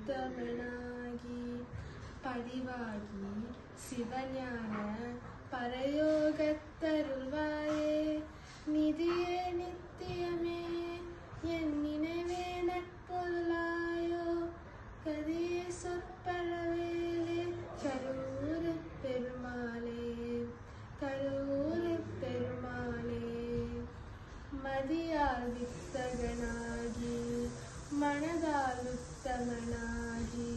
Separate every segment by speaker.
Speaker 1: உத்தமனாகி பதிவாகி சிவஞான பரயோகத்தருள்வாயே நிதியே நித்தியமே என் நினைவே நற்பொருளாயோ கதியே சொற்பளவேலே கரூர் பெருமாளே கரூர் பெருமாளே மதியால் வித்தகனாகி மனதால் உத்தமனாகி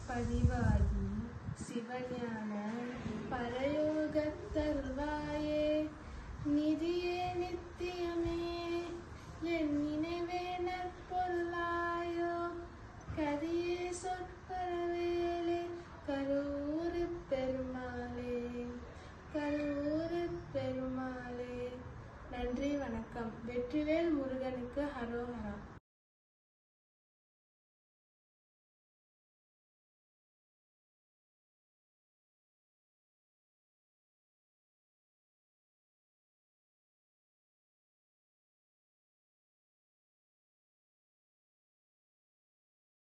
Speaker 1: பதிவாகி சிவஞான பரயோகத்தருள்வாயே நிதியே நித்தியமே என் நினைவே நற்பொருளாயோ